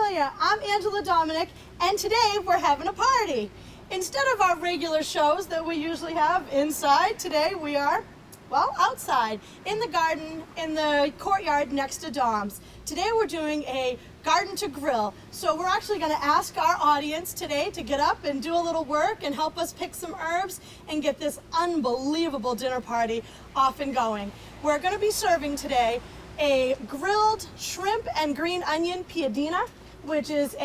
familiar, I'm Angela Dominic, and today we're having a party. Instead of our regular shows that we usually have inside, today we are, well, outside, in the garden, in the courtyard next to Dom's. Today we're doing a garden to grill. So we're actually going to ask our audience today to get up and do a little work and help us pick some herbs and get this unbelievable dinner party off and going. We're going to be serving today a grilled shrimp and green onion piadina, which is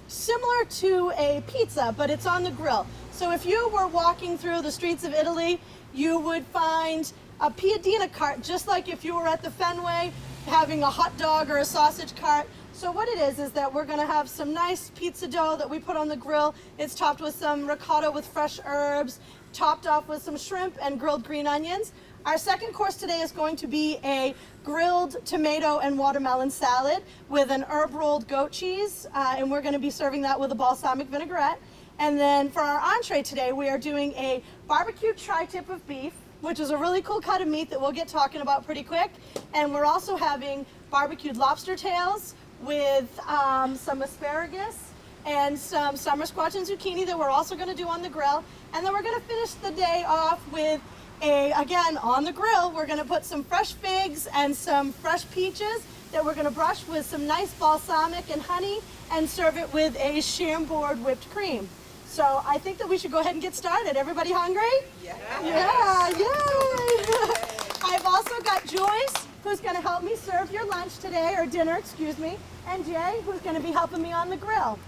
similar to a pizza, but it's on the grill. So if you were walking through the streets of Italy, you would find a piadina cart, just like if you were at the Fenway having a hot dog or a sausage cart. So what it is that we're going to have some nice pizza dough that we put on the grill. It's topped with some ricotta with fresh herbs, topped off with some shrimp and grilled green onions. Our second course today is going to be a grilled tomato and watermelon salad with an herb rolled goat cheese, and we're going to be serving that with a balsamic vinaigrette. And then for our entree today, we are doing a barbecued tri-tip of beef, which is a really cool cut of meat that we'll get talking about pretty quick. And we're also having barbecued lobster tails with some asparagus and some summer squash and zucchini that we're also going to do on the grill. And then we're going to finish the day off with again, on the grill, we're going to put some fresh figs and some fresh peaches that we're going to brush with some nice balsamic and honey and serve it with a Chambord whipped cream. So I think that we should go ahead and get started. Everybody hungry? Yeah. Yeah, yay! I've also got Joyce, who's going to help me serve your lunch today, or dinner, excuse me, and Jay, who's going to be helping me on the grill.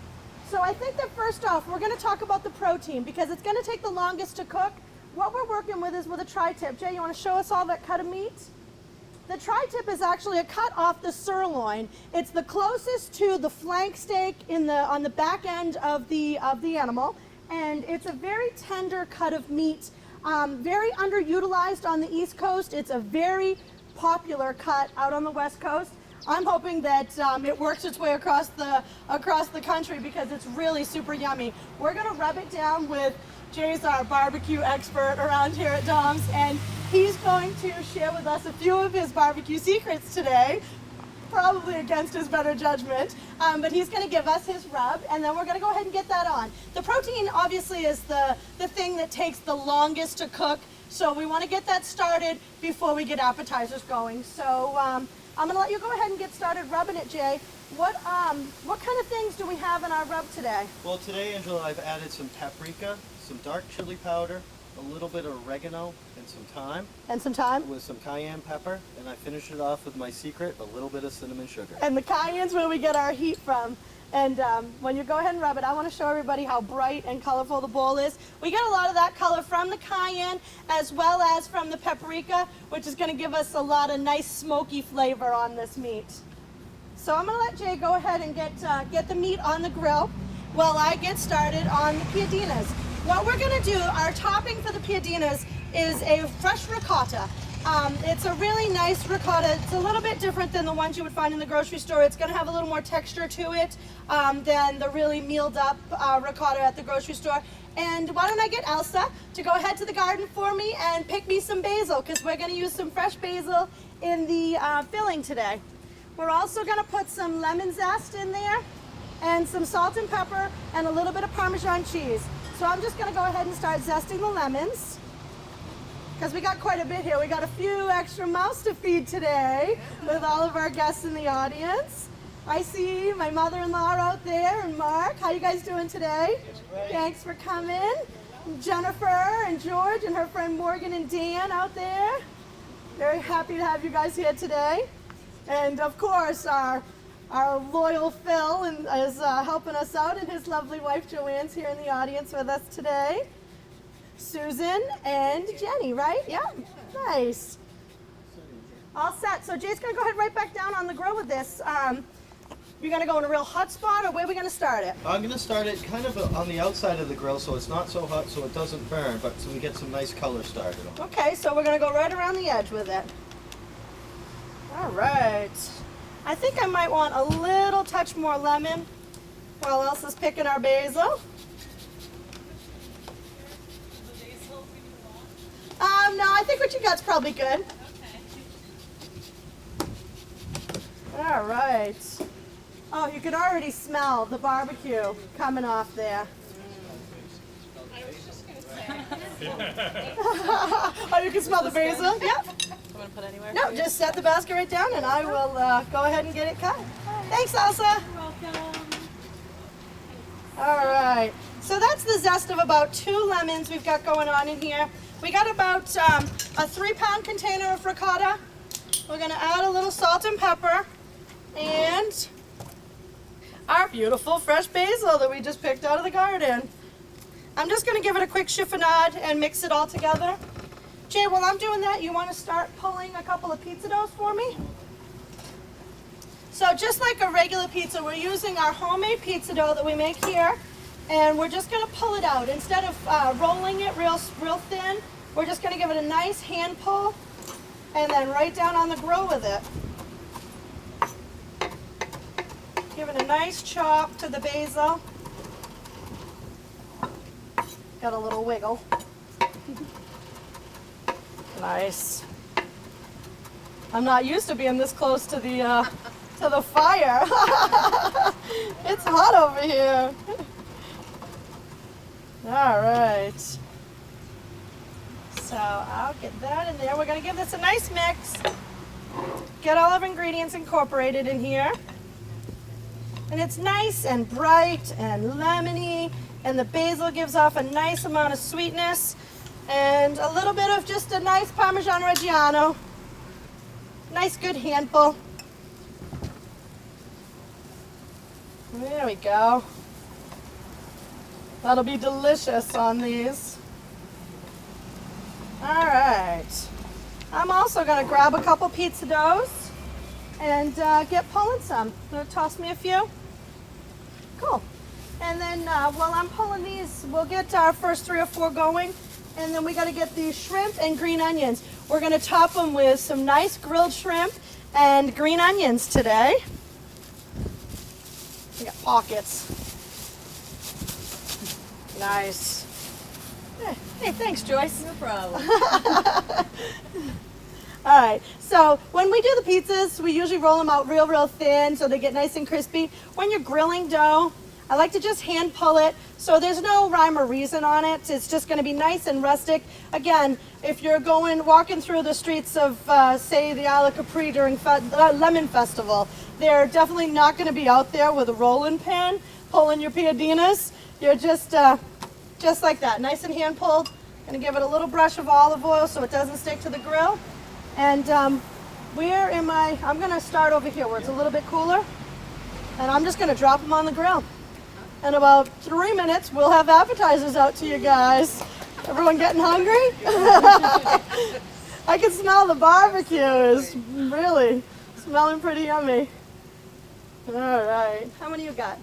So I think that first off, we're going to talk about the protein because it's going to take the longest to cook. What we're working with is with a tri-tip. Jay, you want to show us all that cut of meat? The tri-tip is actually a cut off the sirloin. It's the closest to the flank steak on the back end of the animal, and it's a very tender cut of meat, very underutilized on the East Coast. It's a very popular cut out on the West Coast. I'm hoping that it works its way across the country because it's really super yummy. We're going to rub it down with Jay's our barbecue expert around here at Dom's, and he's going to share with us a few of his barbecue secrets today, probably against his better judgment, but he's going to give us his rub, and then we're going to go ahead and get that on. The protein obviously is the thing that takes the longest to cook, so we want to get that started before we get appetizers going. So I'm going to let you go ahead and get started rubbing it, Jay. What kind of things do we have in our rub today? Well, today, Angela, I've added some paprika, some dark chili powder, a little bit of oregano, and some thyme. And some thyme? With some cayenne pepper, and I finish it off with my secret, a little bit of cinnamon sugar. And the cayenne's where we get our heat from. And when you go ahead and rub it, I want to show everybody how bright and colorful the bowl is. We get a lot of that color from the cayenne as well as from the paprika, which is going to give us a lot of nice smoky flavor on this meat. So I'm going to let Jay go ahead and get the meat on the grill while I get started on the piadinas. What we're going to do, our topping for the piadinas is a fresh ricotta. It's a really nice ricotta. It's a little bit different than the ones you would find in the grocery store. It's going to have a little more texture to it than the really mealed up ricotta at the grocery store. And why don't I get Elsa to go ahead to the garden for me and pick me some basil, because we're going to use some fresh basil in the filling today. We're also going to put some lemon zest in there and some salt and pepper and a little bit of Parmesan cheese. So I'm just going to go ahead and start zesting the lemons because we got quite a bit here. We got a few extra mouths to feed today with all of our guests in the audience. I see my mother-in-law out there and Mark. How you guys doing today? Thanks for coming. Jennifer and George and her friend Morgan and Dan out there. Very happy to have you guys here today. And of course, our loyal Phil is helping us out, and his lovely wife Joanne's here in the audience with us today. Susan and Jenny, right? Yeah, nice. All set. So Jay's going to go ahead right back down on the grill with this. You're going to go in a real hot spot, or where are we going to start it? I'm going to start it kind of on the outside of the grill so it's not so hot so it doesn't burn, but so we get some nice color started. Okay, so we're going to go right around the edge with it. All right. I think I might want a little touch more lemon while Elsa's picking our basil. No, I think what you got's probably good. Okay. All right. Oh, you can already smell the barbecue coming off there. Oh, you can smell the basil? Yep. Want to put anywhere? No, just set the basket right down and I will go ahead and get it cut. Thanks, Elsa. Welcome. All right. So that's the zest of about 2 lemons we've got going on in here. We got about a 3-pound container of ricotta. We're going to add a little salt and pepper and our beautiful fresh basil that we just picked out of the garden. I'm just going to give it a quick chiffonade and mix it all together. Jay, while I'm doing that, you want to start pulling a couple of pizza doughs for me? So just like a regular pizza, we're using our homemade pizza dough that we make here, and we're just going to pull it out. Instead of rolling it real thin, we're just going to give it a nice hand pull and then right down on the grill with it. Give it a nice chop to the basil. Got a little wiggle. Nice. I'm not used to being this close to the fire. It's hot over here. All right. So I'll get that in there. We're gonna give this a nice mix. Get all of our ingredients incorporated in here. And it's nice and bright and lemony, and the basil gives off a nice amount of sweetness and a little bit of just a nice Parmesan Reggiano. Nice good handful. There we go. That'll be delicious on these. All right. I'm also gonna grab a couple pizza doughs and get pulling some. Gonna toss me a few. Cool. And then while I'm pulling these, we'll get our first 3 or 4 going. And then we got to get these shrimp and green onions. We're going to top them with some nice grilled shrimp and green onions today. We got pockets. Nice. Hey, thanks, Joyce. No problem. All right, so when we do the pizzas, we usually roll them out real thin so they get nice and crispy. When you're grilling dough, I like to just hand pull it, so there's no rhyme or reason on it. It's just going to be nice and rustic. Again, if you're walking through the streets of, say, the Isle of Capri during Lemon Festival, they're definitely not going to be out there with a rolling pin pulling your piadinas. You're just like that, nice and hand pulled. Going to give it a little brush of olive oil so it doesn't stick to the grill. And I'm going to start over here where it's a little bit cooler, and I'm just going to drop them on the grill. In about 3 minutes, we'll have appetizers out to you guys. Everyone getting hungry? I can smell the barbecue. It's really smelling pretty yummy. All right. How many you got?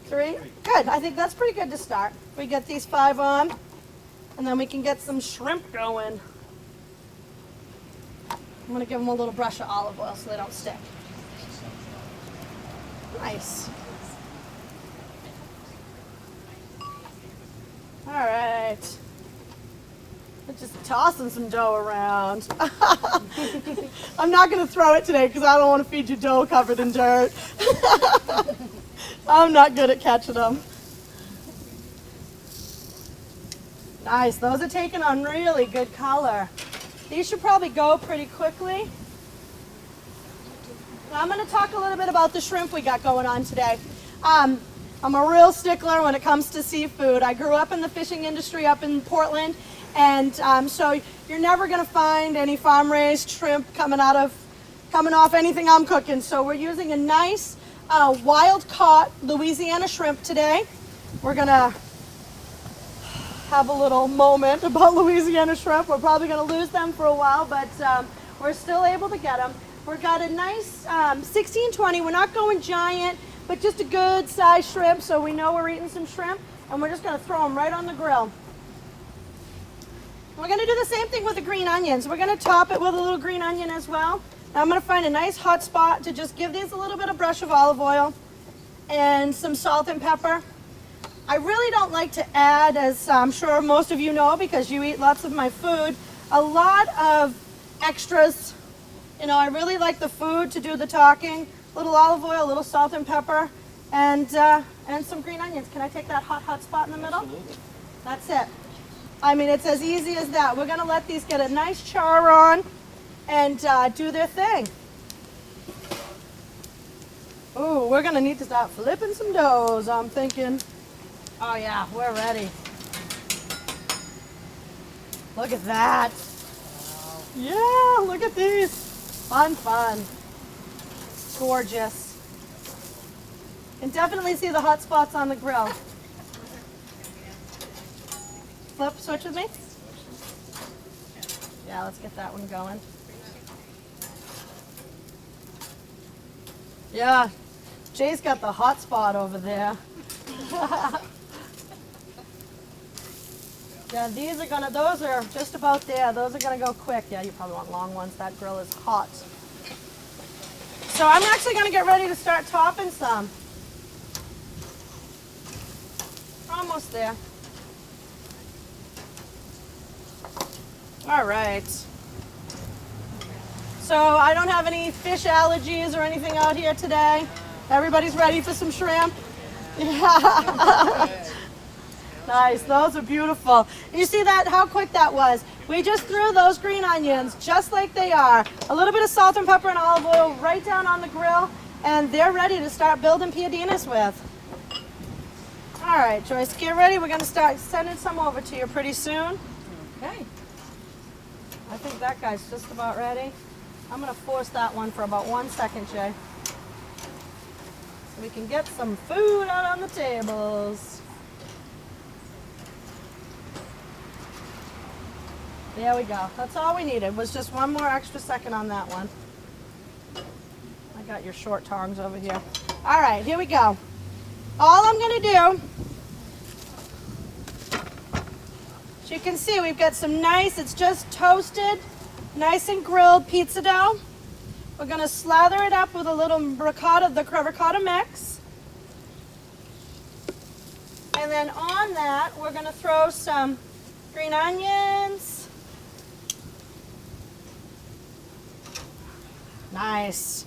3? Good. I think that's pretty good to start. We get these 5 on, and then we can get some shrimp going. I'm going to give them a little brush of olive oil so they don't stick. Nice. All right. We're just tossing some dough around. I'm not going to throw it today because I don't want to feed you dough covered in dirt. I'm not good at catching them. Nice. Those are taking on really good color. These should probably go pretty quickly. Now I'm going to talk a little bit about the shrimp we got going on today. I'm a real stickler when it comes to seafood. I grew up in the fishing industry up in Portland, and so you're never going to find any farm-raised shrimp coming off anything I'm cooking. So we're using a nice wild-caught Louisiana shrimp today. We're going to have a little moment about Louisiana shrimp. We're probably going to lose them for a while, but we're still able to get them. We've got a nice 16-20. We're not going giant, but just a good size shrimp, so we know we're eating some shrimp, and we're just going to throw them right on the grill. We're going to do the same thing with the green onions. We're going to top it with a little green onion as well. Now I'm going to find a nice hot spot to just give these a little bit of brush of olive oil and some salt and pepper. I really don't like to add, as I'm sure most of you know because you eat lots of my food, a lot of extras. You know, I really like the food to do the talking. little olive oil, a little salt and pepper, and some green onions. Can I take that hot spot in the middle? Absolutely. That's it. I mean, it's as easy as that. We're gonna let these get a nice char on and do their thing. Ooh, we're gonna need to start flipping some doughs, I'm thinking. Oh yeah, we're ready. Look at that. Yeah, look at these. Fun. Gorgeous. And definitely see the hot spots on the grill. Switch with me? Yeah, let's get that one going. Yeah, Jay's got the hot spot over there. Yeah, these are gonna, those are just about there. Those are gonna go quick. Yeah, you probably want long ones. That grill is hot. So I'm actually gonna get ready to start topping some. Almost there. All right. So I don't have any fish allergies or anything out here today. Everybody's ready for some shrimp? Yeah. Nice, those are beautiful. You see that, how quick that was? We just threw those green onions just like they are. A little bit of salt and pepper and olive oil right down on the grill, and they're ready to start building piadinas with. All right, Joyce, get ready. We're gonna start sending some over to you pretty soon. Okay. I think that guy's just about ready. I'm gonna force that one for about 1 second, Jay. So we can get some food out on the tables. There we go. That's all we needed, was just one more extra second on that one. I got your short tongs over here. All right, here we go. All I'm gonna do, as you can see, we've got some nice, it's just toasted, nice and grilled pizza dough. We're gonna slather it up with a little ricotta, the ricotta mix. And then on that, we're gonna throw some green onions. Nice.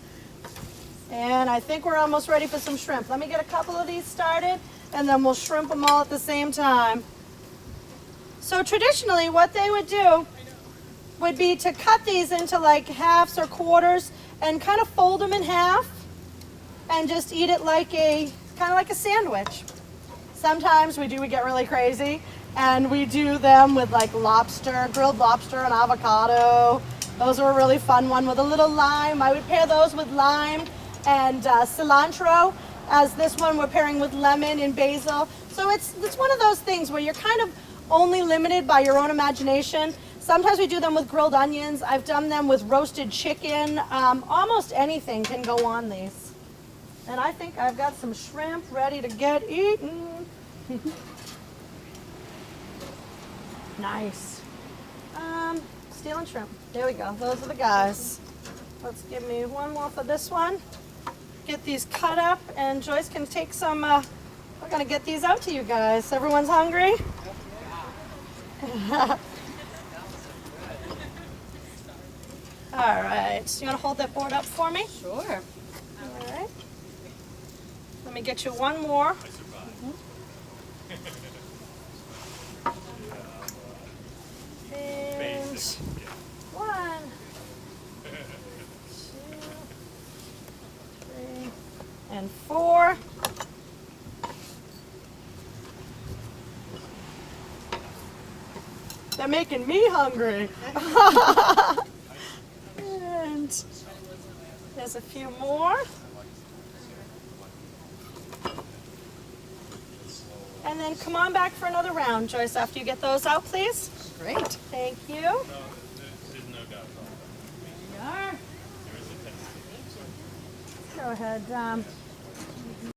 And I think we're almost ready for some shrimp. Let me get a couple of these started, and then we'll shrimp them all at the same time. So traditionally, what they would do would be to cut these into like halves or quarters and kind of fold them in half and just eat it like kind of like a sandwich. Sometimes we get really crazy and we do them with like lobster, grilled lobster and avocado. Those are a really fun one with a little lime. I would pair those with lime and cilantro, as this one we're pairing with lemon and basil. So it's one of those things where you're kind of only limited by your own imagination. Sometimes we do them with grilled onions. I've done them with roasted chicken. Almost anything can go on these. And I think I've got some shrimp ready to get eaten. Nice. Steel and shrimp. There we go. Those are the guys. Let's give me one more for this one. Get these cut up, and Joyce can take some. We're gonna get these out to you guys. Everyone's hungry? All right. So you want to hold that board up for me? Sure. All right. Let me get you one more. And 1, 2, 3, and 4. They're making me hungry. And there's a few more. And then come on back for another round, Joyce, after you get those out, please. Great. Thank you. There's no doubt. Go ahead.